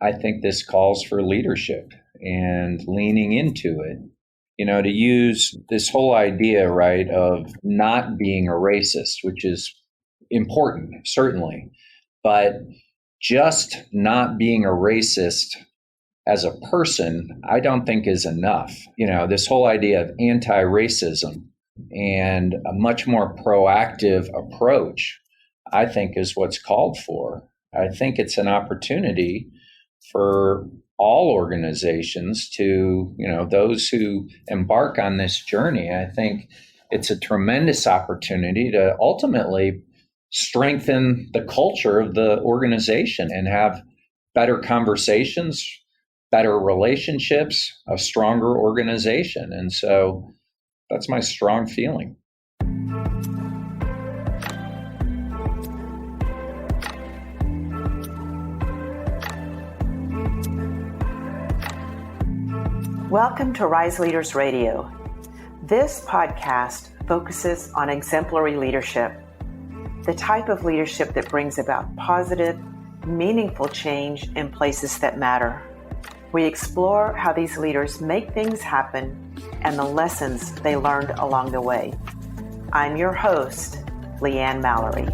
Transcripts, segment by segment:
I think this calls for leadership and leaning into it. To use this whole idea, right, of not being a racist, which is important, certainly, but just not being a racist as a person, I don't think is enough. This whole idea of anti-racism and a much more proactive approach, I think, is what's called for. I think it's an opportunity for all organizations to, those who embark on this journey. I think it's a tremendous opportunity to ultimately strengthen the culture of the organization and have better conversations, better relationships, a stronger organization. And so that's my strong feeling. Welcome to Rise Leaders Radio. This podcast focuses on exemplary leadership, the type of leadership that brings about positive, meaningful change in places that matter. We explore how these leaders make things happen and the lessons they learned along the way. I'm your host, Leanne Mallory.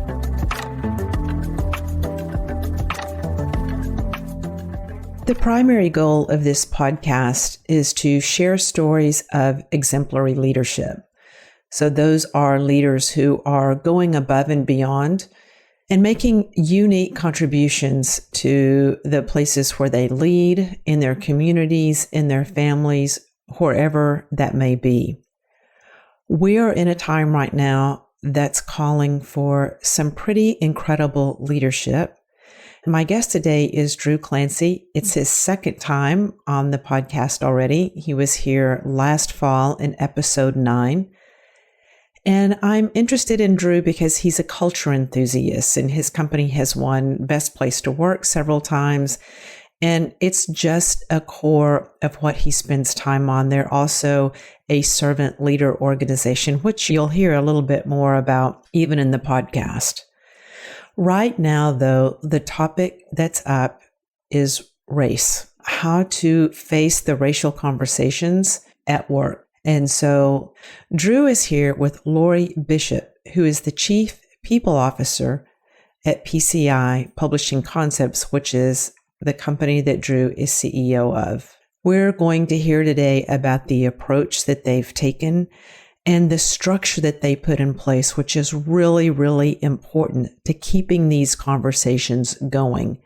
The primary goal of this podcast is to share stories of exemplary leadership. So those are leaders who are going above and beyond and making unique contributions to the places where they lead, in their communities, in their families, wherever that may be. We are in a time right now that's calling for some pretty incredible leadership. My guest today is Drew Clancy. It's his second time on the podcast already. He was here last fall in episode 9. And I'm interested in Drew because he's a culture enthusiast and his company has won Best Place to Work several times. And it's just a core of what he spends time on. They're also a servant leader organization, which you'll hear a little bit more about even in the podcast. Right now, though, the topic that's up is race, how to face the racial conversations at work. And so Drew is here with Lori Bishop, who is the Chief People Officer at PCI Publishing Concepts, which is the company that Drew is CEO of. We're going to hear today about the approach that they've taken and the structure that they put in place, which is really, really important to keeping these conversations going.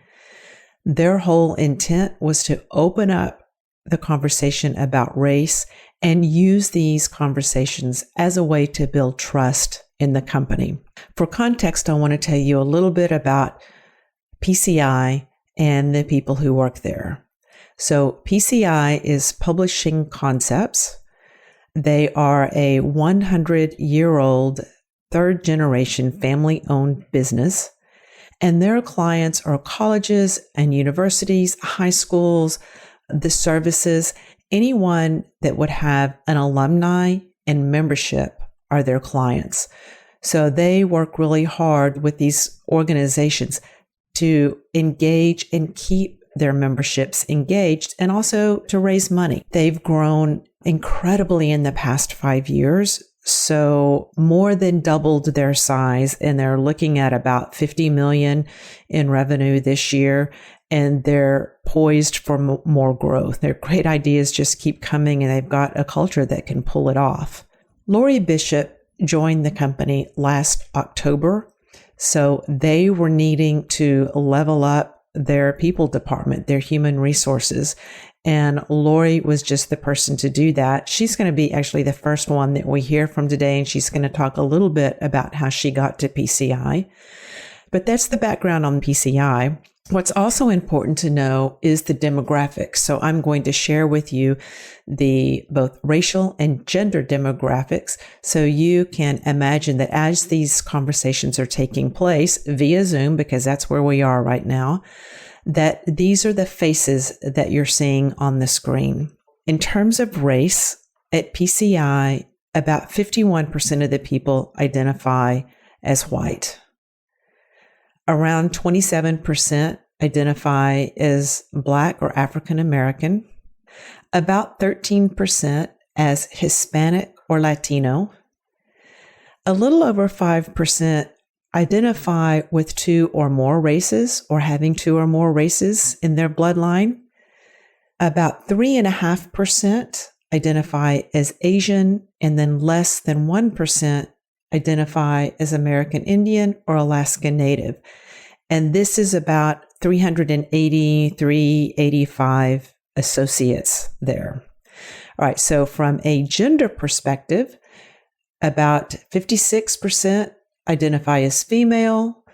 Their whole intent was to open up the conversation about race and use these conversations as a way to build trust in the company. For context, I want to tell you a little bit about PCI and the people who work there. So PCI is Publishing Concepts. They are a 100-year-old, third-generation family-owned business, and their clients are colleges and universities, high schools, the services. Anyone that would have an alumni and membership are their clients. So they work really hard with these organizations to engage and keep their memberships engaged and also to raise money. They've grown incredibly in the past 5 years, so more than doubled their size, and they're looking at about $50 million in revenue this year, and they're poised for more growth. Their great ideas just keep coming, and they've got a culture that can pull it off. Lori Bishop joined the company last October, so they were needing to level up their people department, their human resources. And Lori was just the person to do that. She's going to be actually the first one that we hear from today, and she's going to talk a little bit about how she got to PCI. But that's the background on PCI. What's also important to know is the demographics. So I'm going to share with you the both racial and gender demographics so you can imagine that as these conversations are taking place via Zoom, because that's where we are right now, that these are the faces that you're seeing on the screen. In terms of race, at PCI, about 51% of the people identify as white. Around 27% identify as Black or African American, about 13% as Hispanic or Latino, a little over 5% identify with two or more races or having two or more races in their bloodline. About 3.5% identify as Asian, and then less than 1% identify as American Indian or Alaska Native. And this is about 385 associates there. All right, so from a gender perspective, about 56% identify as female,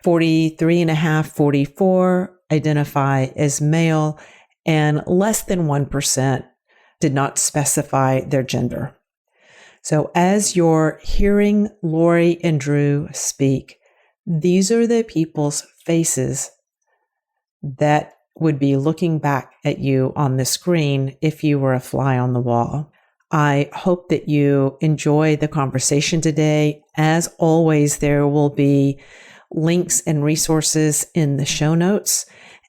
43.5, 44 identify as male, and less than 1% did not specify their gender. So as you're hearing Lori and Drew speak, these are the people's faces that would be looking back at you on the screen if you were a fly on the wall. I hope that you enjoy the conversation today. As always, there will be links and resources in the show notes.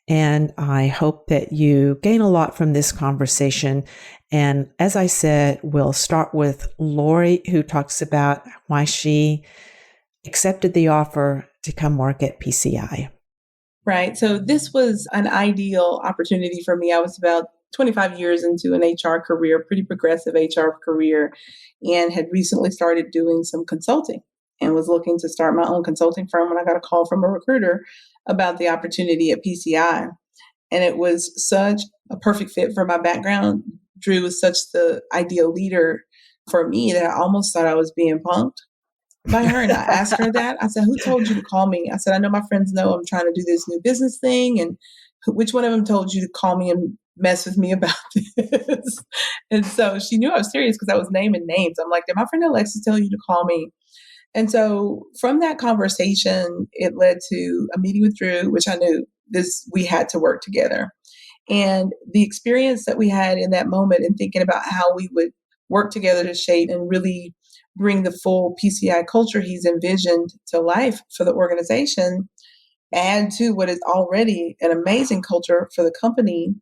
And I hope that you gain a lot from this conversation. And as I said, we'll start with Lori, who talks about why she accepted the offer to come work at PCI. Right. So this was an ideal opportunity for me. I was about 25 years into an HR career, pretty progressive HR career, and had recently started doing some consulting and was looking to start my own consulting firm when I got a call from a recruiter about the opportunity at PCI. And it was such a perfect fit for my background. Drew was such the ideal leader for me that I almost thought I was being punked by her. And I asked her that. I said, who told you to call me? I said, I know my friends know I'm trying to do this new business thing. And which one of them told you to call me and mess with me about this? And so she knew I was serious because I was naming names. I'm like, did my friend Alexis tell you to call me? And so from that conversation, it led to a meeting with Drew, which I knew we had to work together. And the experience that we had in that moment and thinking about how we would work together to shape and really bring the full PCI culture he's envisioned to life for the organization, add to what is already an amazing culture for the company,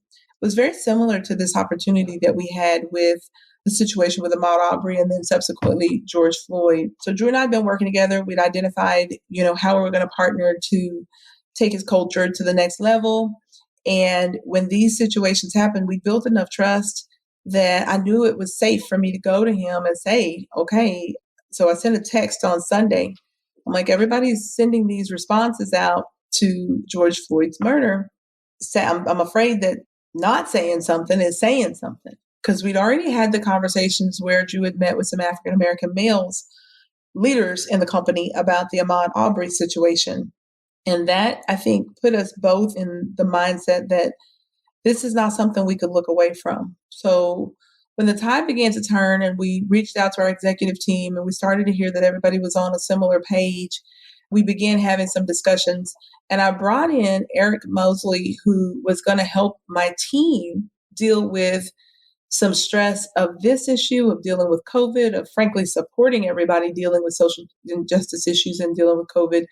was very similar to this opportunity that we had with the situation with Ahmaud Arbery and then subsequently George Floyd. So Drew and I have been working together. We'd identified, how we were going to partner to take his culture to the next level. And when these situations happened, we built enough trust that I knew it was safe for me to go to him and say, okay. So I sent a text on Sunday. I'm like, everybody's sending these responses out to George Floyd's murder. I'm afraid that not saying something is saying something, because we'd already had the conversations where Drew had met with some African-American males leaders in the company about the Ahmaud Arbery situation. And that, I think, put us both in the mindset that this is not something we could look away from. So when the tide began to turn and we reached out to our executive team and we started to hear that everybody was on a similar page, we began having some discussions. And I brought in Eric Mosley, who was going to help my team deal with some stress of this issue, of dealing with COVID, of frankly supporting everybody dealing with social injustice issues and dealing with COVID.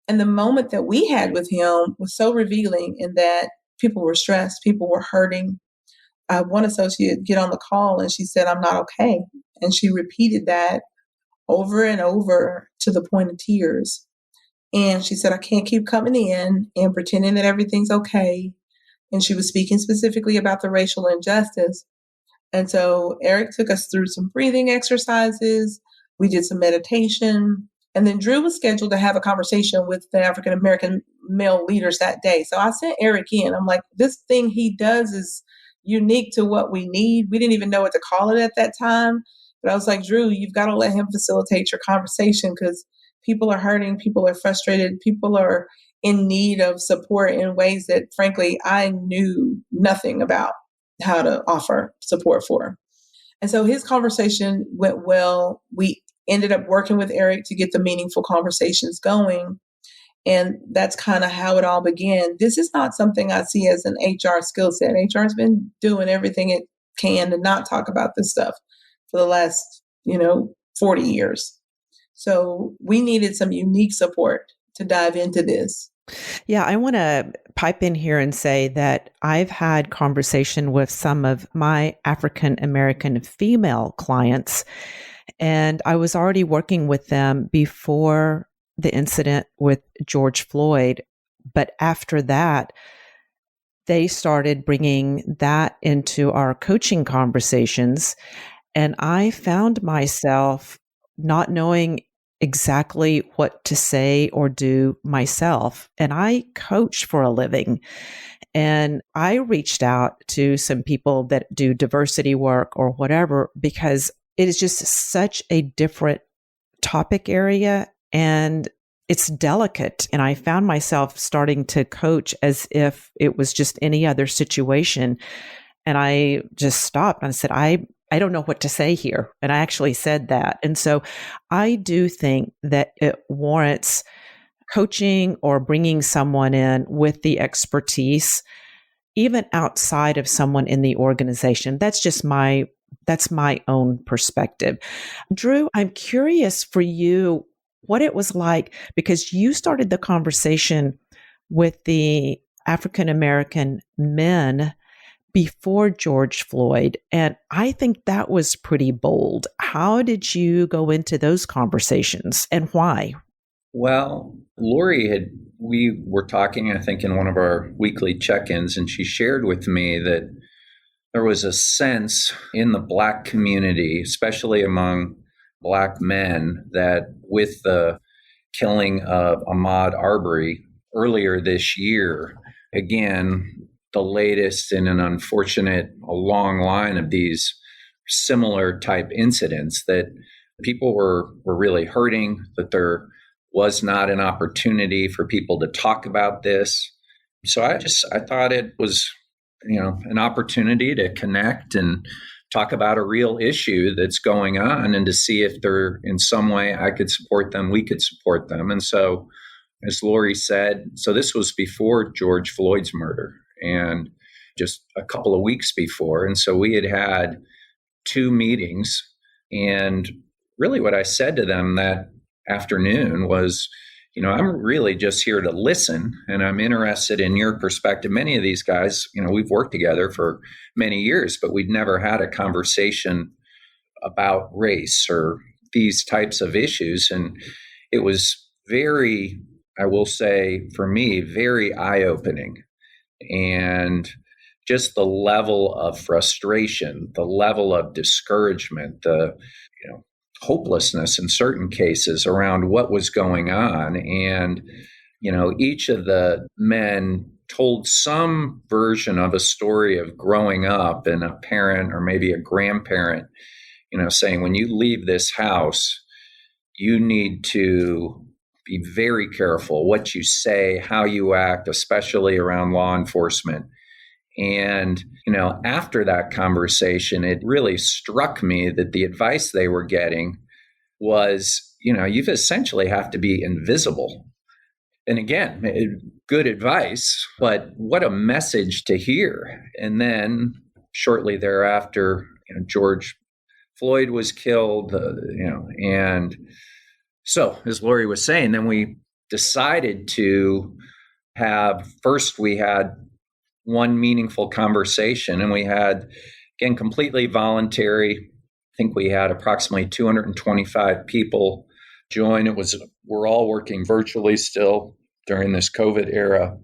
And the moment that we had with him was so revealing in that people were stressed, people were hurting. I had one associate get on the call and she said, I'm not okay. And she repeated that over and over to the point of tears. And she said, I can't keep coming in and pretending that everything's okay. And she was speaking specifically about the racial injustice. And so Eric took us through some breathing exercises. We did some meditation. And then Drew was scheduled to have a conversation with the African-American male leaders that day. So I sent Eric in. I'm like, this thing he does is unique to what we need. We didn't even know what to call it at that time. But I was like, Drew, you've got to let him facilitate your conversation because people are hurting, people are frustrated, people are in need of support in ways that, frankly, I knew nothing about how to offer support for. And so his conversation went well. We ended up working with Eric to get the meaningful conversations going. And that's kind of how it all began. This is not something I see as an HR skill set. HR has been doing everything it can to not talk about this stuff for the last, 40 years. So we needed some unique support to dive into this. Yeah, I want to pipe in here and say that I've had conversation with some of my African American female clients, and I was already working with them before the incident with George Floyd. But after that, they started bringing that into our coaching conversations. And I found myself not knowing exactly what to say or do myself. And I coach for a living. And I reached out to some people that do diversity work or whatever, because it is just such a different topic area and it's delicate. And I found myself starting to coach as if it was just any other situation. And I just stopped and I said, I don't know what to say here. And I actually said that. And so I do think that it warrants coaching or bringing someone in with the expertise, even outside of someone in the organization. That's my own perspective. Drew, I'm curious for you what it was like, because you started the conversation with the African American men before George Floyd. And I think that was pretty bold. How did you go into those conversations and why? Well, we were talking, I think, in one of our weekly check-ins, and she shared with me that there was a sense in the Black community, especially among Black men, that with the killing of Ahmaud Arbery earlier this year, again, the latest in an unfortunate, a long line of these similar type incidents, that people were really hurting, that there was not an opportunity for people to talk about this. So I thought it was, an opportunity to connect and talk about a real issue that's going on and to see if there, in some way, I could support them, we could support them. And so, as Lori said, so this was before George Floyd's murder and just a couple of weeks before. And so we had 2 meetings. And really what I said to them that afternoon was, I'm really just here to listen, and I'm interested in your perspective. Many of these guys, we've worked together for many years, but we'd never had a conversation about race or these types of issues. And it was very, I will say, for me, very eye-opening. And just the level of frustration, the level of discouragement, the hopelessness in certain cases around what was going on. And, each of the men told some version of a story of growing up and a parent or maybe a grandparent, saying, when you leave this house, you need to be very careful what you say, how you act, especially around law enforcement. And, after that conversation, it really struck me that the advice they were getting was, you essentially have to be invisible. And again, good advice, but what a message to hear. And then shortly thereafter, George Floyd was killed, and so as Lori was saying, then we decided to we had one meaningful conversation, and we had, again, completely voluntary. I think we had approximately 225 people join. We're all working virtually still during this COVID era.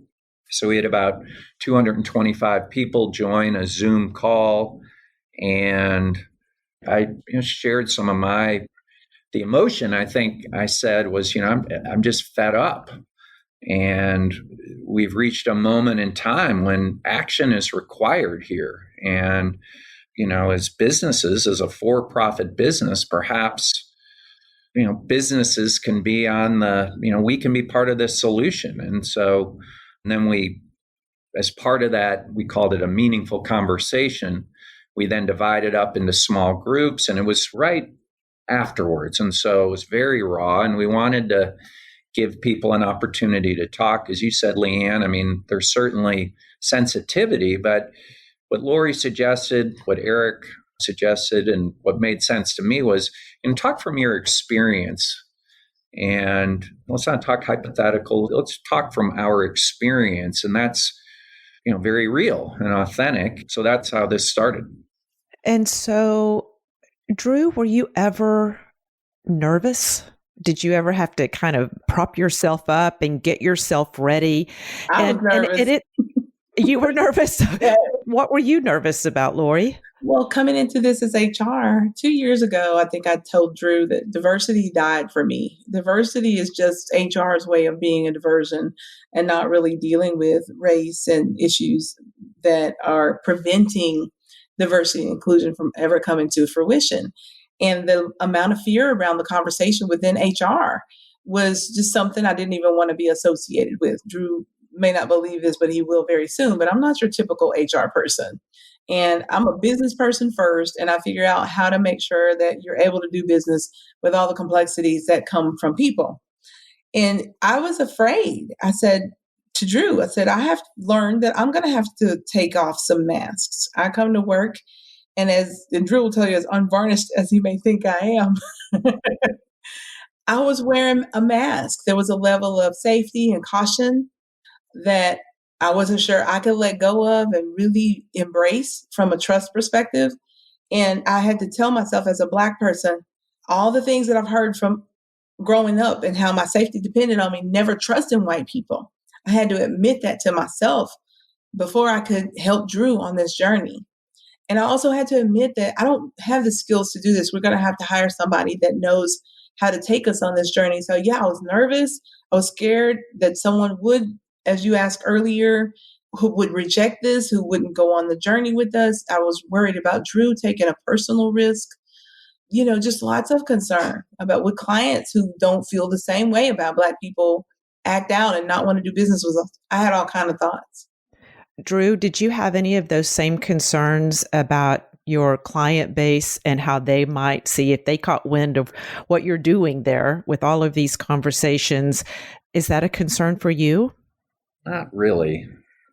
So we had about 225 people join a Zoom call, and I shared some of the emotion. I think I said was, I'm just fed up. And we've reached a moment in time when action is required here. And, as businesses, as a for-profit business, perhaps, businesses can be we can be part of this solution. And so, and then as part of that, we called it a meaningful conversation. We then divided up into small groups, and it was right afterwards. And so it was very raw, and we wanted to give people an opportunity to talk. As you said, Leanne, there's certainly sensitivity, but what Lori suggested, what Eric suggested, and what made sense to me was, talk from your experience. And let's not talk hypothetical. Let's talk from our experience. And that's, very real and authentic. So that's how this started. And so, Drew, were you ever nervous? Did you ever have to kind of prop yourself up and get yourself ready? I was nervous. You were nervous. Yeah. What were you nervous about, Lori? Well, coming into this as HR 2 years ago, I think I told Drew that diversity died for me. Diversity is just HR's way of being a diversion and not really dealing with race and issues that are preventing diversity and inclusion from ever coming to fruition. And the amount of fear around the conversation within HR was just something I didn't even want to be associated with. Drew may not believe this, but he will very soon. But I'm not your typical HR person. And I'm a business person first, and I figure out how to make sure that you're able to do business with all the complexities that come from people. And I was afraid. I said to Drew, I have learned that I'm going to have to take off some masks. I come to work, and Drew will tell you, as unvarnished as he may think I am, I was wearing a mask. There was a level of safety and caution that I wasn't sure I could let go of and really embrace from a trust perspective. And I had to tell myself as a Black person, all the things that I've heard from growing up and how my safety depended on me, never trusting white people. I had to admit that to myself before I could help Drew on this journey. And I also had to admit that I don't have the skills to do this. We're going to have to hire somebody that knows how to take us on this journey. So yeah, I was nervous. I was scared that someone would, as you asked earlier, who would reject this, who wouldn't go on the journey with us. I was worried about Drew taking a personal risk, just lots of concern about what clients who don't feel the same way about Black people act out and not want to do business with us. I had all kinds of thoughts. Drew, did you have any of those same concerns about your client base and how they might see if they caught wind of what you're doing there with all of these conversations? Is that a concern for you? Not really.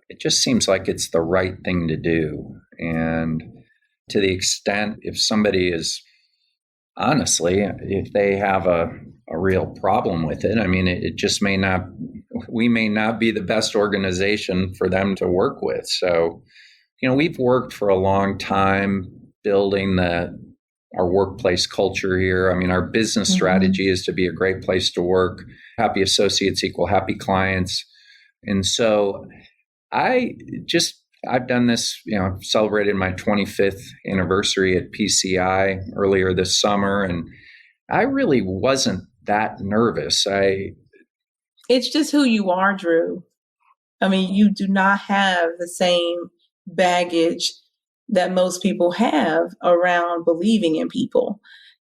It just seems like it's the right thing to do. And to the extent if somebody is, honestly, if they have a real problem with it, it just we may not be the best organization for them to work with. So, we've worked for a long time building our workplace culture here. Our business strategy is to be a great place to work. Happy associates equal happy clients. And so I've done this, celebrated my 25th anniversary at PCI earlier this summer, and I really wasn't that nervous. It's just who you are, Drew. You do not have the same baggage that most people have around believing in people.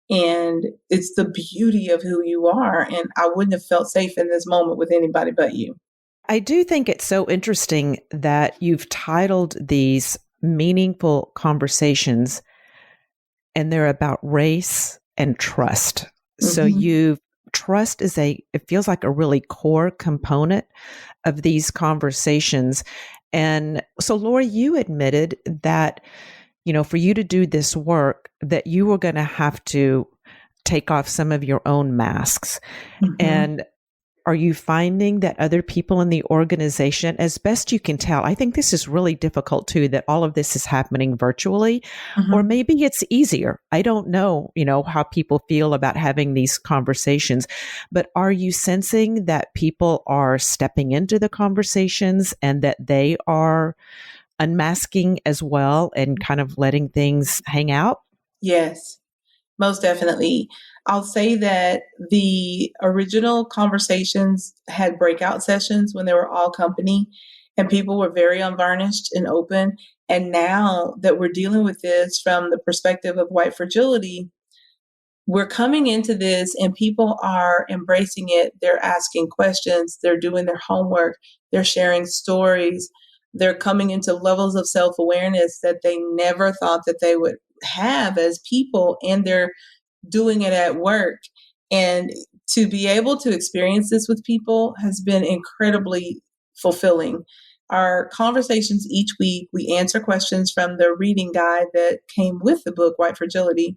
And it's the beauty of who you are. And I wouldn't have felt safe in this moment with anybody but you. I do think it's so interesting that you've titled these meaningful conversations, and they're about race and trust. So trust it feels like a really core component of these conversations. And so, Lori, you admitted that, for you to do this work, that you were going to have to take off some of your own masks. And are you finding that other people in the organization, as best you can tell, I think this is really difficult too, that all of this is happening virtually, or maybe it's easier. I don't know, how people feel about having these conversations, but are you sensing that people are stepping into the conversations and that they are unmasking as well and kind of letting things hang out? Yes, most definitely. I'll say that the original conversations had breakout sessions when they were all company and people were very unvarnished and open. And now that we're dealing with this from the perspective of white fragility, we're coming into this and people are embracing it. They're asking questions. They're doing their homework. They're sharing stories. They're coming into levels of self-awareness that they never thought that they would have as people, and they're doing it at work. And to be able to experience this with people has been incredibly fulfilling. Our conversations each week, we answer questions from the reading guide that came with the book, White Fragility.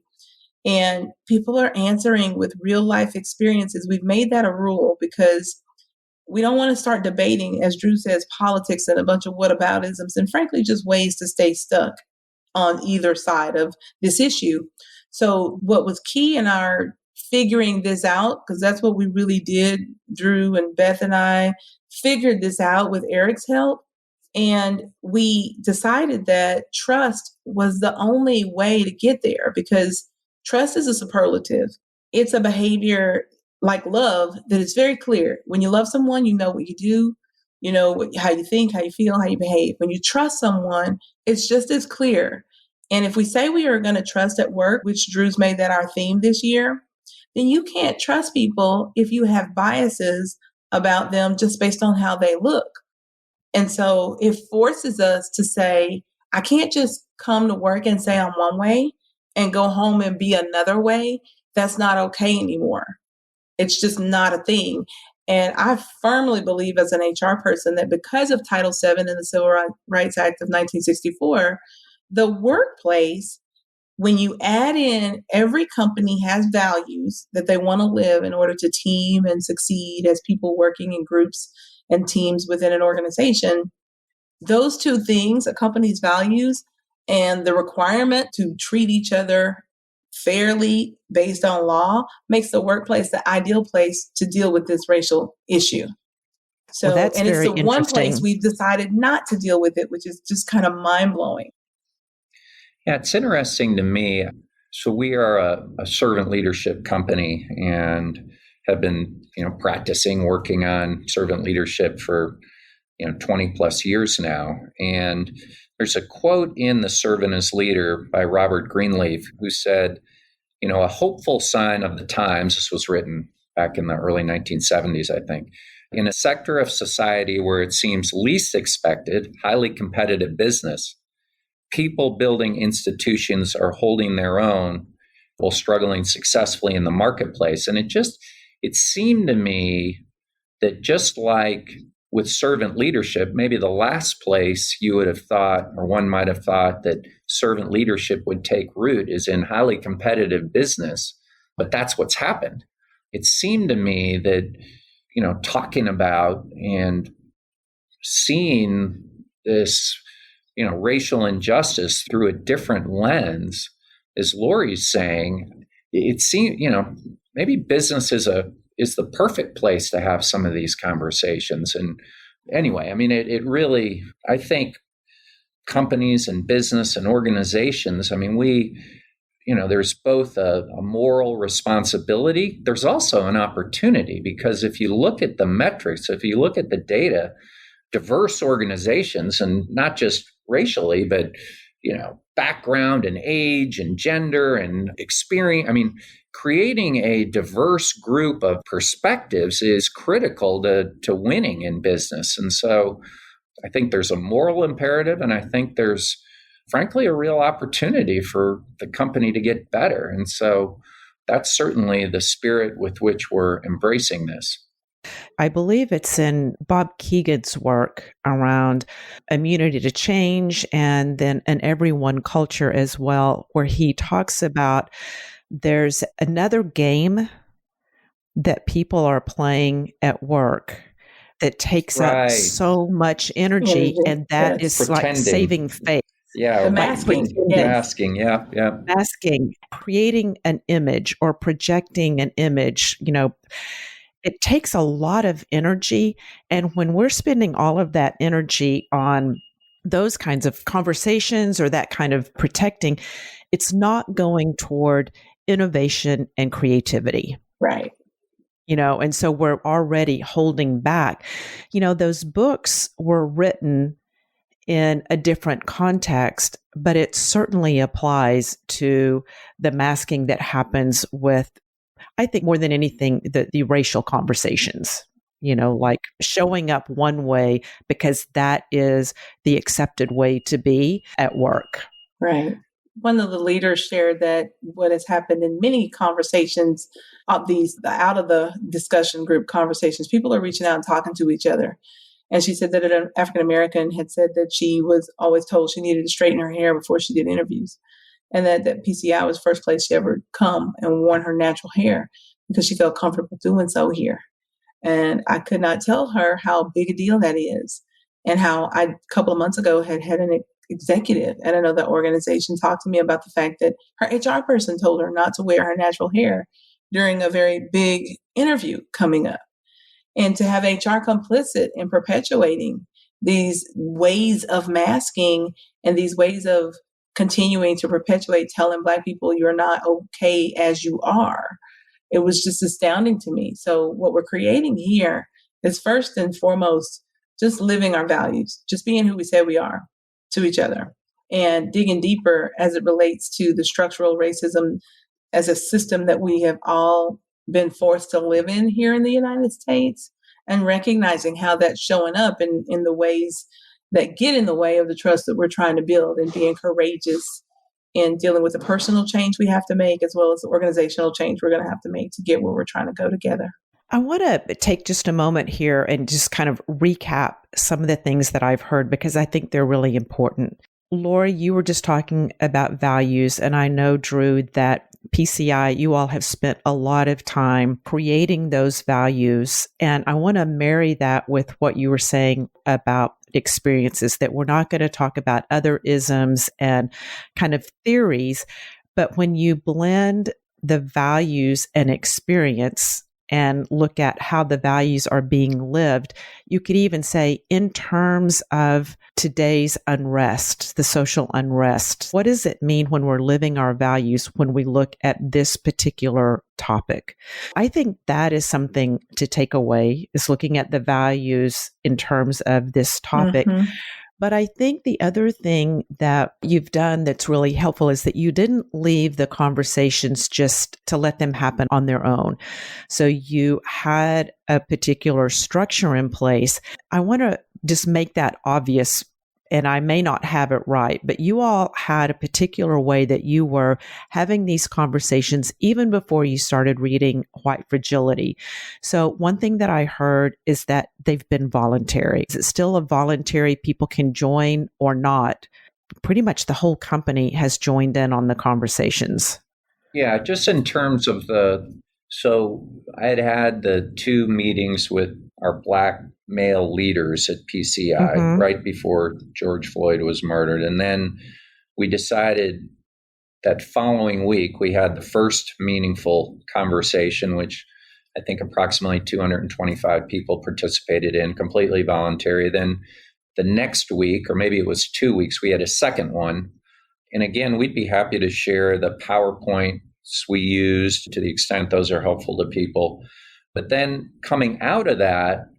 And people are answering with real life experiences. We've made that a rule because we don't want to start debating, as Drew says, politics and a bunch of whataboutisms, and frankly, just ways to stay stuck on either side of this issue. So what was key in our figuring this out, because that's what we really did, Drew and Beth and I figured this out with Eric's help. And we decided that trust was the only way to get there, because trust is a superlative. It's a behavior like love that is very clear. When you love someone, you know what you do, you know how you think, how you feel, how you behave. When you trust someone, it's just as clear. And if we say we are going to trust at work, which Drew's made that our theme this year, then you can't trust people if you have biases about them just based on how they look. And so it forces us to say, I can't just come to work and say I'm one way and go home and be another way. That's not okay anymore. It's just not a thing. And I firmly believe as an HR person that because of Title VII and the Civil Rights Act of 1964, the workplace, when you add in every company has values that they want to live in order to team and succeed as people working in groups and teams within an organization, those two things, a company's values and the requirement to treat each other fairly based on law, makes the workplace the ideal place to deal with this racial issue. So, Well, that's and it's very the one place interesting. we've decided not to deal with it, which is just kind of mind-blowing. Yeah, it's interesting to me. So we are a servant leadership company and have been, practicing, working on servant leadership for, 20 plus years now. And there's a quote in The Servant as Leader by Robert Greenleaf, who said, a hopeful sign of the times, this was written back in the early 1970s, I think, in a sector of society where it seems least expected, highly competitive business, people building institutions are holding their own while struggling successfully in the marketplace. And it seemed to me that just like with servant leadership, maybe the last place you would have thought, or one might have thought, that servant leadership would take root is in highly competitive business. But that's what's happened. It seemed to me that, talking about and seeing this, racial injustice through a different lens, as Lori's saying, it seemed, maybe business is the perfect place to have some of these conversations. And anyway, it really, I think companies and business and organizations, there's both a moral responsibility. There's also an opportunity, because if you look at the metrics, if you look at the data, diverse organizations, and not just racially, but, background and age and gender and experience, creating a diverse group of perspectives is critical to winning in business. And so I think there's a moral imperative, and I think there's, frankly, a real opportunity for the company to get better. And so that's certainly the spirit with which we're embracing this. I believe it's in Bob Keegan's work around immunity to change, and then an everyone culture as well, where he talks about there's another game that people are playing at work that takes up so much energy, and that is pretending. Like saving face. Yeah, the masking. Masking, yeah. Masking, creating an image or projecting an image, it takes a lot of energy. And when we're spending all of that energy on those kinds of conversations or that kind of protecting, it's not going toward innovation and creativity. Right. And so we're already holding back. Those books were written in a different context, but it certainly applies to the masking that happens with, I think, more than anything, the racial conversations, like showing up one way because that is the accepted way to be at work. Right. One of the leaders shared that what has happened in many conversations of these out of the discussion group conversations, people are reaching out and talking to each other. And she said that an African American had said that she was always told she needed to straighten her hair before she did interviews. and that PCI was the first place she ever come and worn her natural hair because she felt comfortable doing so here. And I could not tell her how big a deal that is, and how I, a couple of months ago, had an executive at another organization talk to me about the fact that her HR person told her not to wear her natural hair during a very big interview coming up. And to have HR complicit in perpetuating these ways of masking and these ways of continuing to perpetuate telling Black people you're not okay as you are, it was just astounding to me. So what we're creating here is first and foremost just living our values, just being who we say we are to each other, and digging deeper as it relates to the structural racism as a system that we have all been forced to live in here in the United States, and recognizing how that's showing up in the ways that get in the way of the trust that we're trying to build, and being courageous in dealing with the personal change we have to make, as well as the organizational change we're going to have to make to get where we're trying to go together. I want to take just a moment here and just kind of recap some of the things that I've heard, because I think they're really important. Lori, you were just talking about values, and I know, Drew, that PCI, you all have spent a lot of time creating those values. And I want to marry that with what you were saying about experiences, that we're not going to talk about other isms and kind of theories, but when you blend the values and experience and look at how the values are being lived, you could even say in terms of today's unrest, the social unrest, what does it mean when we're living our values when we look at this particular topic? I think that is something to take away, is looking at the values in terms of this topic. Mm-hmm. But I think the other thing that you've done that's really helpful is that you didn't leave the conversations just to let them happen on their own. So you had a particular structure in place. I want to just make that obvious, and I may not have it right, but you all had a particular way that you were having these conversations even before you started reading White Fragility. So one thing that I heard is that they've been voluntary. Is it still a voluntary, people can join or not? Pretty much the whole company has joined in on the conversations. Yeah, just in terms of so I had the 2 meetings with our Black male leaders at PCI right before George Floyd was murdered. And then we decided that following week, we had the first meaningful conversation, which I think approximately 225 people participated in, completely voluntary. Then the next week, or maybe it was 2 weeks, we had a second one. And again, we'd be happy to share the PowerPoints we used to the extent those are helpful to people. But then coming out of that,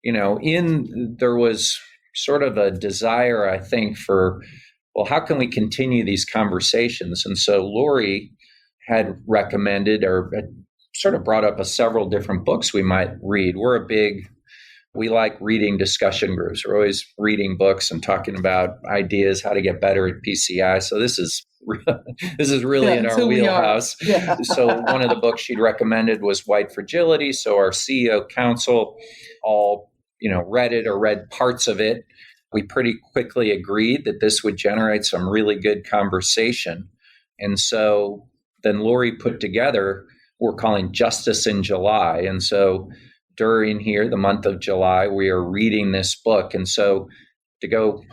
there was sort of a desire, I think, for, well, how can we continue these conversations? And so Lori had recommended, or had sort of brought up several different books we might read. We like reading discussion groups. We're always reading books and talking about ideas, how to get better at PCI. So this is really in our wheelhouse. Yeah. So one of the books she'd recommended was White Fragility. So our CEO council all, read it or read parts of it. We pretty quickly agreed that this would generate some really good conversation. And so then Lori put together, we're calling Justice in July. And so during here, the month of July, we are reading this book. And so to go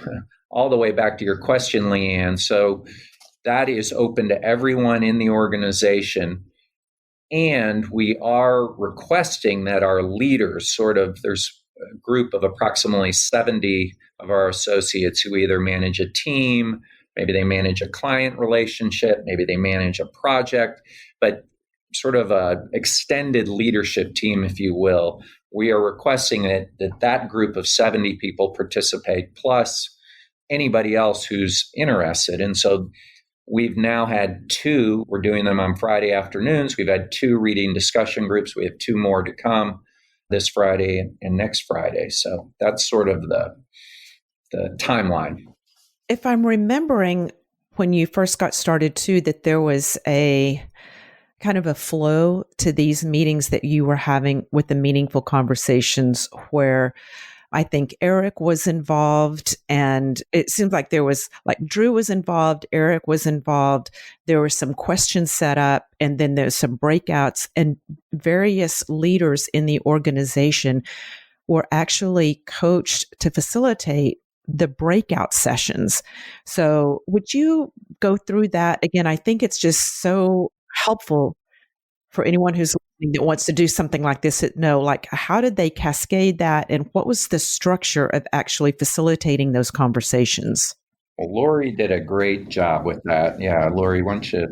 all the way back to your question, Leanne, so that is open to everyone in the organization. And we are requesting that our leaders there's a group of approximately 70 of our associates who either manage a team, maybe they manage a client relationship, maybe they manage a project, but sort of a extended leadership team, if you will. We are requesting that group of 70 people participate, plus anybody else who's interested. And so we've now had 2, we're doing them on Friday afternoons. We've had 2 reading discussion groups. We have 2 more to come this Friday and next Friday. So that's sort of the timeline. If I'm remembering when you first got started too, that there was a kind of a flow to these meetings that you were having with the meaningful conversations where I think Eric was involved, and it seemed like there was like Drew was involved, Eric was involved. There were some questions set up, and then there's some breakouts, and various leaders in the organization were actually coached to facilitate the breakout sessions. So would you go through that again? I think it's just so helpful for anyone who's listening that wants to do something like this to know, like, how did they cascade that, and what was the structure of actually facilitating those conversations? Well, Lori did a great job with that. Yeah, Lori, why don't you?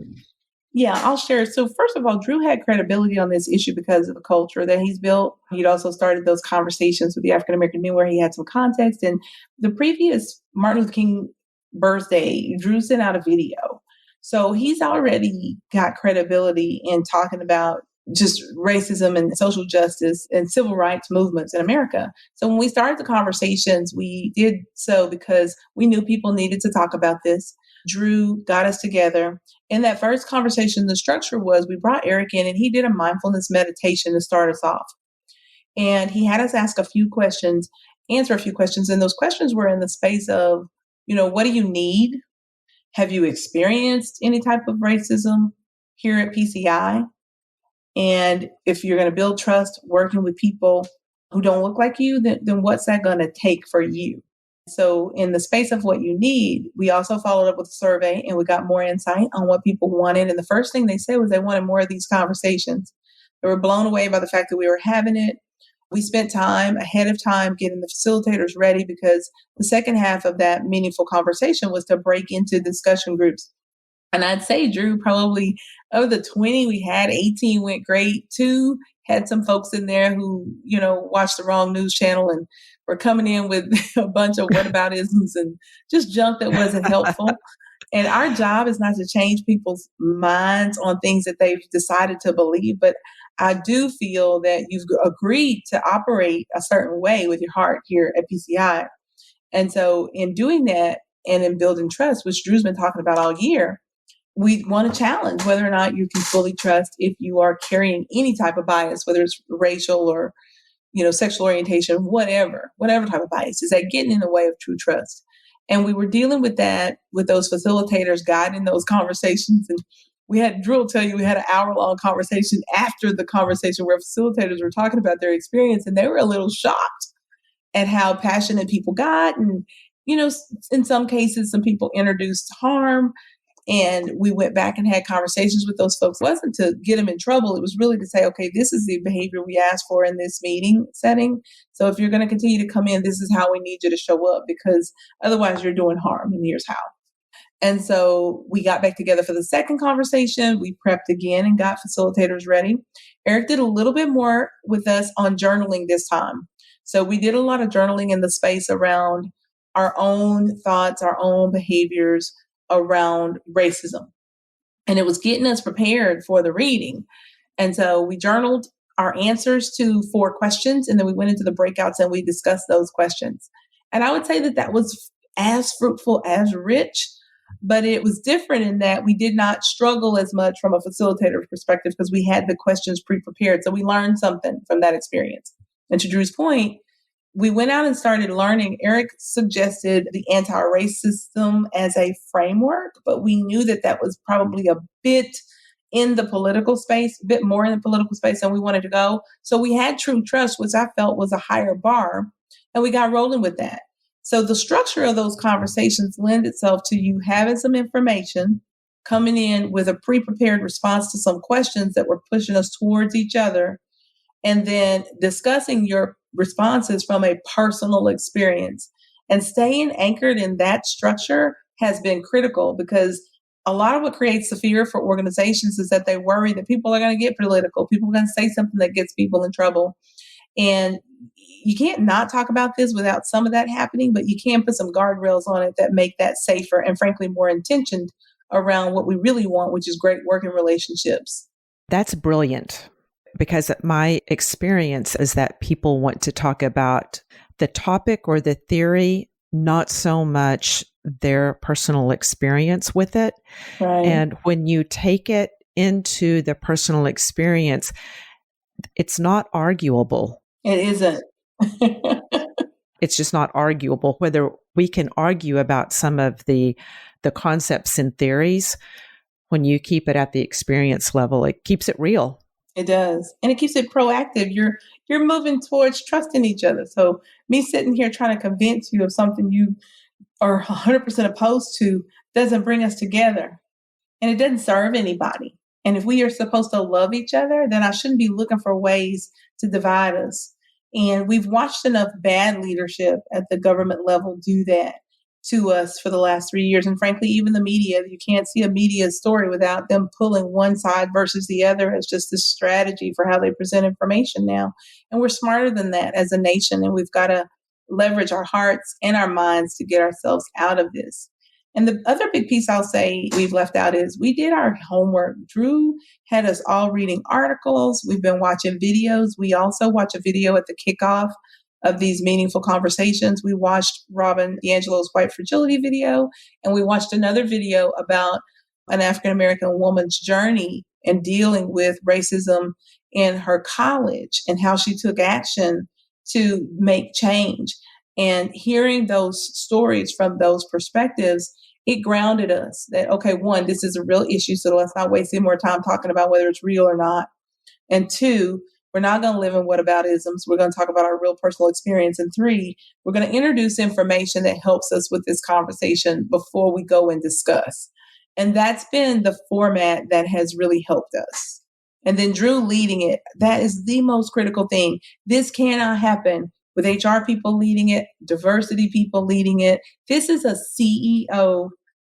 Yeah, I'll share. So first of all, Drew had credibility on this issue because of the culture that he's built. He'd also started those conversations with the African American Men where he had some context. And the previous Martin Luther King birthday, Drew sent out a video. So he's already got credibility in talking about just racism and social justice and civil rights movements in America. So when we started the conversations, we did so because we knew people needed to talk about this. Drew got us together. In that first conversation, the structure was we brought Eric in and he did a mindfulness meditation to start us off. And he had us ask a few questions, answer a few questions. And those questions were in the space of, what do you need? Have you experienced any type of racism here at PCI? And if you're going to build trust working with people who don't look like you, then what's that going to take for you? So in the space of what you need, we also followed up with a survey and we got more insight on what people wanted. And the first thing they said was they wanted more of these conversations. They were blown away by the fact that we were having it. We spent time ahead of time getting the facilitators ready because the second half of that meaningful conversation was to break into discussion groups. And I'd say, Drew, probably of the 20 we had, 18 went great. 2 had some folks in there who, watched the wrong news channel and were coming in with a bunch of whataboutisms and just junk that wasn't helpful. And our job is not to change people's minds on things that they've decided to believe, but I do feel that you've agreed to operate a certain way with your heart here at PCI. And so in doing that and in building trust, which Drew's been talking about all year, we want to challenge whether or not you can fully trust if you are carrying any type of bias, whether it's racial or, sexual orientation, whatever type of bias. Is that getting in the way of true trust? And we were dealing with that with those facilitators guiding those conversations. And Drew will tell you, we had an hour-long conversation after the conversation where facilitators were talking about their experience, and they were a little shocked at how passionate people got. And, in some cases, some people introduced harm. And we went back and had conversations with those folks. It wasn't to get them in trouble. It was really to say, okay, this is the behavior we asked for in this meeting setting. So if you're going to continue to come in, this is how we need you to show up, because otherwise you're doing harm, and here's how. And so we got back together for the second conversation. We prepped again and got facilitators ready. Eric did a little bit more with us on journaling this time. So we did a lot of journaling in the space around our own thoughts, our own behaviors around racism. And it was getting us prepared for the reading. And so we journaled our answers to 4 questions, and then we went into the breakouts and we discussed those questions. And I would say that was as fruitful, as rich, but it was different in that we did not struggle as much from a facilitator's perspective because we had the questions pre-prepared. So we learned something from that experience. And to Drew's point, we went out and started learning. Eric suggested the anti-racism as a framework, but we knew that was probably a bit in the political space, a bit more in the political space than we wanted to go. So we had true trust, which I felt was a higher bar, and we got rolling with that. So the structure of those conversations lend itself to you having some information, coming in with a pre-prepared response to some questions that were pushing us towards each other, and then discussing your responses from a personal experience. And staying anchored in that structure has been critical, because a lot of what creates the fear for organizations is that they worry that people are going to get political. People are going to say something that gets people in trouble. And you can't not talk about this without some of that happening, but you can put some guardrails on it that make that safer and frankly more intentioned around what we really want, which is great working relationships. That's brilliant. Because my experience is that people want to talk about the topic or the theory, not so much their personal experience with it. Right. And when you take it into the personal experience, it's not arguable. It isn't. it's just not arguable. Whether we can argue about some of the concepts and theories, when you keep it at the experience level, it keeps it real. It does. And it keeps it proactive. You're moving towards trusting each other. So me sitting here trying to convince you of something you are 100% opposed to doesn't bring us together. And it doesn't serve anybody. And if we are supposed to love each other, then I shouldn't be looking for ways to divide us. And we've watched enough bad leadership at the government level do that to us for the last 3 years. And frankly, even the media, you can't see a media story without them pulling one side versus the other as just this strategy for how they present information now. And we're smarter than that as a nation, and we've got to leverage our hearts and our minds to get ourselves out of this. And the other big piece I'll say we've left out is we did our homework. Drew had us all reading articles. We've been watching videos. We also watch a video at the kickoff of these meaningful conversations. We watched Robin DiAngelo's White Fragility video, and we watched another video about an African-American woman's journey in dealing with racism in her college and how she took action to make change. And hearing those stories from those perspectives, it grounded us that, okay, one, this is a real issue, so let's not waste any more time talking about whether it's real or not. And two, we're not going to live in whataboutisms. We're going to talk about our real personal experience. And three, we're going to introduce information that helps us with this conversation before we go and discuss. And that's been the format that has really helped us. And then Drew leading it, that is the most critical thing. This cannot happen with HR people leading it, diversity people leading it. This is a CEO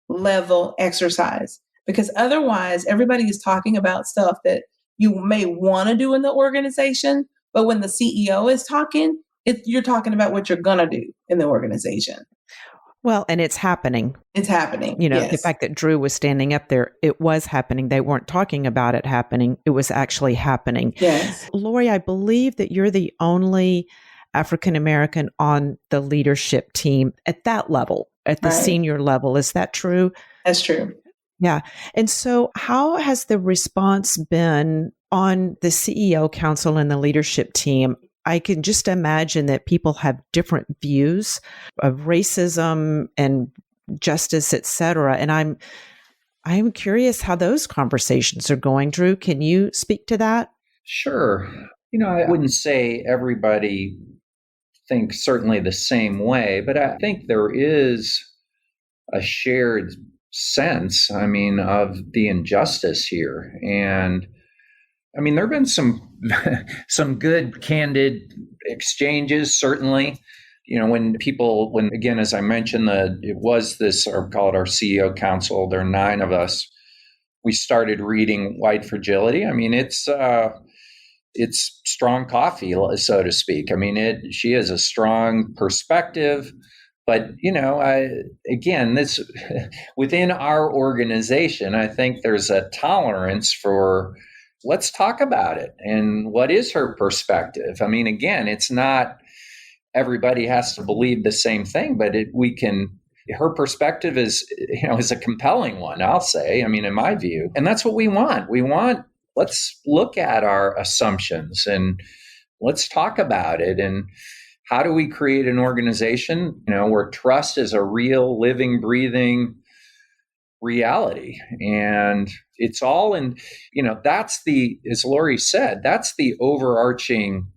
level exercise, because otherwise everybody is talking about stuff that you may want to do in the organization, but when the CEO is talking, you're talking about what you're going to do in the organization. Well, and it's happening. It's happening. You know, yes. The fact that Drew was standing up there, it was happening. They weren't talking about it happening. It was actually happening. Yes. Lori, I believe that you're the only African-American on the leadership team at that level, at the senior level. Is that true? That's true. Yeah. And so how has the response been on the CEO council and the leadership team? I can just imagine that people have different views of racism and justice, et cetera. And I'm curious how those conversations are going. Drew, can you speak to that? Sure. I wouldn't say everybody thinks certainly the same way, but I think there is a shared sense, of the injustice here. And there have been some good, candid exchanges, certainly. When again, as I mentioned, it was this, or call it our CEO council, there are 9 of us. We started reading White Fragility. It's strong coffee, so to speak. She has a strong perspective. But, this within our organization, I think there's a tolerance for let's talk about it. And what is her perspective? Again, it's not everybody has to believe the same thing, but her perspective is a compelling one, I'll say, in my view. And that's what we want. Let's look at our assumptions and let's talk about it. And how do we create an organization, where trust is a real, living, breathing reality? And it's all in, that's as Lori said, that's the overarching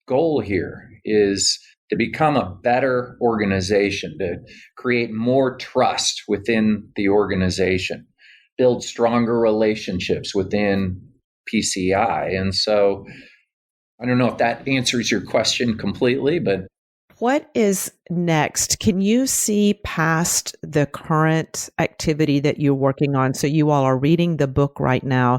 goal here, is to become a better organization, to create more trust within the organization, build stronger relationships within PCI. And so I don't know if that answers your question completely, but what is next? Can you see past the current activity that you're working on? So you all are reading the book right now.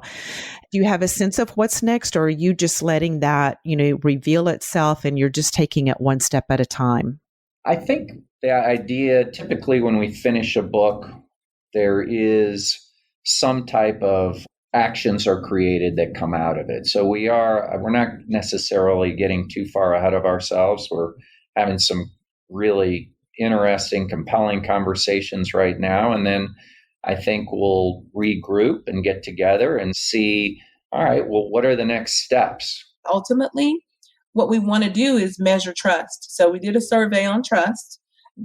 Do you have a sense of what's next, or are you just letting that, reveal itself and you're just taking it one step at a time? I think the idea, typically when we finish a book, there is some type of actions are created that come out of it. So we're not necessarily getting too far ahead of ourselves. We're having some really interesting, compelling conversations right now. And then I think we'll regroup and get together and see, all right, well, what are the next steps? Ultimately, what we want to do is measure trust. So we did a survey on trust.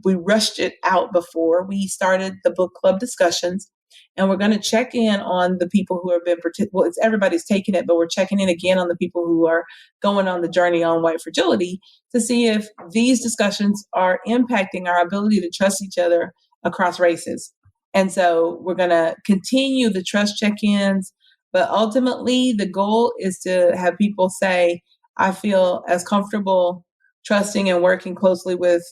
We rushed it out before we started the book club discussions. And we're going to check in on the people who have been, well, it's everybody's taking it, but we're checking in again on the people who are going on the journey on white fragility to see if these discussions are impacting our ability to trust each other across races. And so we're going to continue the trust check-ins, but ultimately the goal is to have people say, I feel as comfortable trusting and working closely with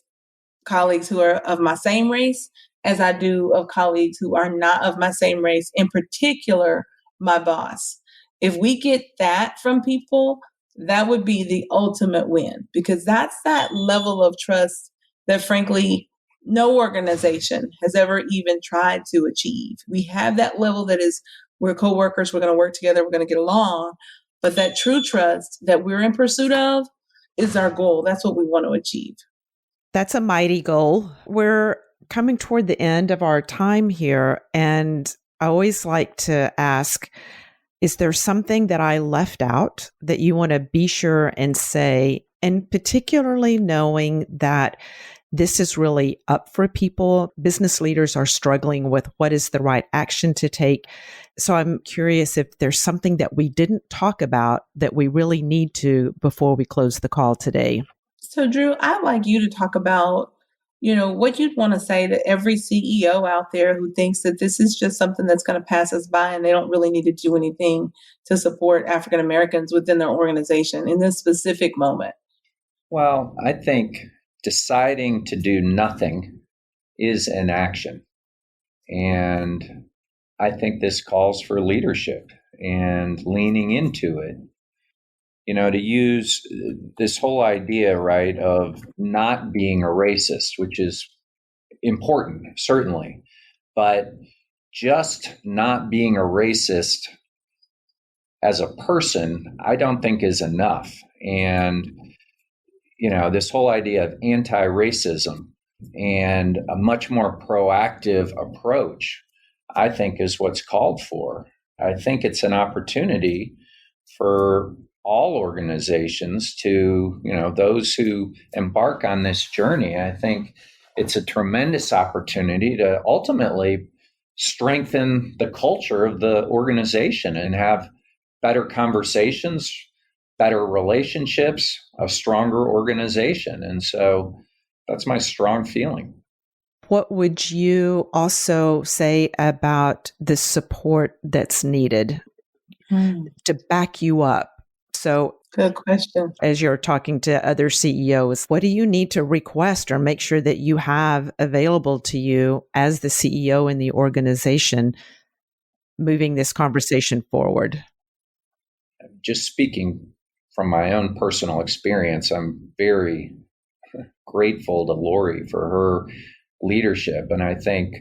colleagues who are of my same race as I do of colleagues who are not of my same race, in particular, my boss. If we get that from people, that would be the ultimate win, because that's that level of trust that, frankly, no organization has ever even tried to achieve. We have that level that is, we're coworkers, we're going to work together, we're going to get along. But that true trust that we're in pursuit of is our goal. That's what we want to achieve. That's a mighty goal. We're coming toward the end of our time here, and I always like to ask, is there something that I left out that you want to be sure and say, and particularly knowing that this is really up for people? Business leaders are struggling with what is the right action to take. So I'm curious if there's something that we didn't talk about that we really need to before we close the call today. So, Drew, I'd like you to talk about, what you'd want to say to every CEO out there who thinks that this is just something that's going to pass us by and they don't really need to do anything to support African Americans within their organization in this specific moment. Well, I think deciding to do nothing is an action. And I think this calls for leadership and leaning into it. To use this whole idea, right, of not being a racist, which is important, certainly, but just not being a racist as a person, I don't think is enough. And, this whole idea of anti-racism and a much more proactive approach, I think, is what's called for. I think it's an opportunity for all organizations to, those who embark on this journey. I think it's a tremendous opportunity to ultimately strengthen the culture of the organization and have better conversations, better relationships, a stronger organization. And so that's my strong feeling. What would you also say about the support that's needed to back you up? So, good question. As you're talking to other CEOs, what do you need to request or make sure that you have available to you as the CEO in the organization moving this conversation forward? Just speaking from my own personal experience, I'm very grateful to Lori for her leadership. And I think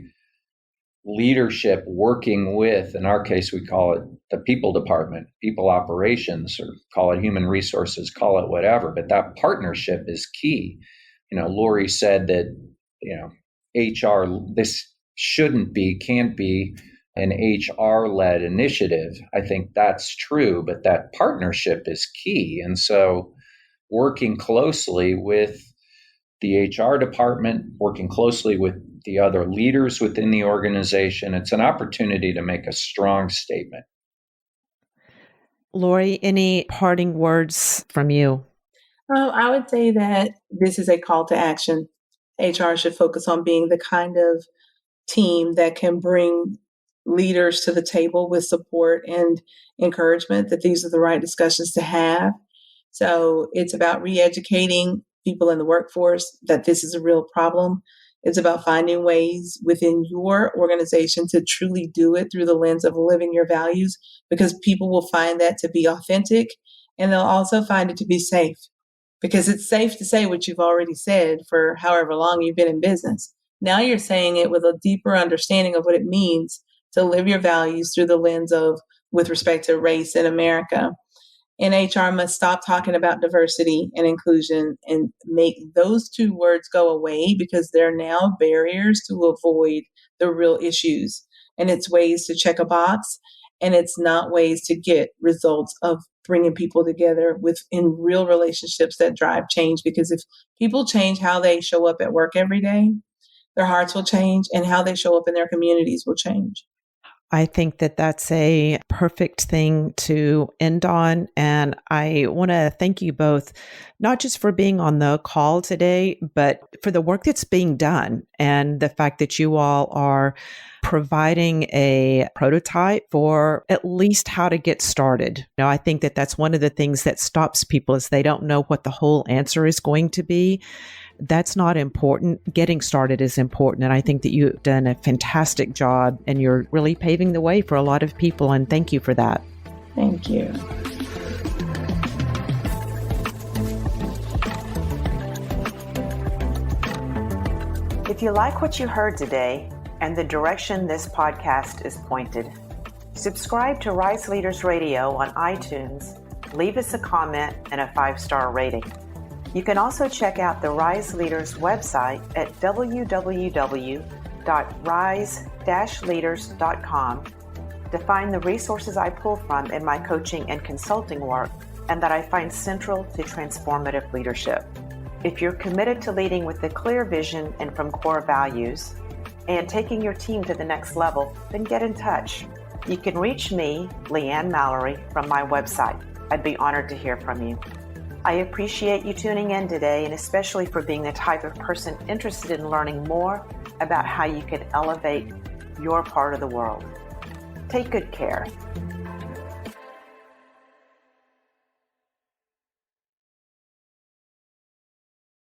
leadership working with, in our case, we call it the people department, people operations, or call it human resources, call it whatever. But that partnership is key. Lori said that, HR, this can't be an HR-led initiative. I think that's true, but that partnership is key. And so working closely with the HR department, working closely with the other leaders within the organization, it's an opportunity to make a strong statement. Lori, any parting words from you? I would say that this is a call to action. HR should focus on being the kind of team that can bring leaders to the table with support and encouragement that these are the right discussions to have. So it's about re-educating people in the workforce that this is a real problem. It's about finding ways within your organization to truly do it through the lens of living your values, because people will find that to be authentic, and they'll also find it to be safe, because it's safe to say what you've already said for however long you've been in business. Now you're saying it with a deeper understanding of what it means to live your values through the lens of, with respect to race in America. And HR must stop talking about diversity and inclusion and make those two words go away, because they're now barriers to avoid the real issues. And it's ways to check a box, and it's not ways to get results of bringing people together in real relationships that drive change. Because if people change how they show up at work every day, their hearts will change, and how they show up in their communities will change. I think that that's a perfect thing to end on. And I want to thank you both, not just for being on the call today, but for the work that's being done and the fact that you all are providing a prototype for at least how to get started. I think that that's one of the things that stops people is they don't know what the whole answer is going to be. That's not important. Getting started is important. And I think that you've done a fantastic job and you're really paving the way for a lot of people. And thank you for that. Thank you. If you like what you heard today and the direction this podcast is pointed, subscribe to Rise Leaders Radio on iTunes, leave us a comment and a 5-star rating. You can also check out the Rise Leaders website at www.rise-leaders.com to find the resources I pull from in my coaching and consulting work and that I find central to transformative leadership. If you're committed to leading with a clear vision and from core values and taking your team to the next level, then get in touch. You can reach me, Leanne Mallory, from my website. I'd be honored to hear from you. I appreciate you tuning in today, and especially for being the type of person interested in learning more about how you can elevate your part of the world. Take good care.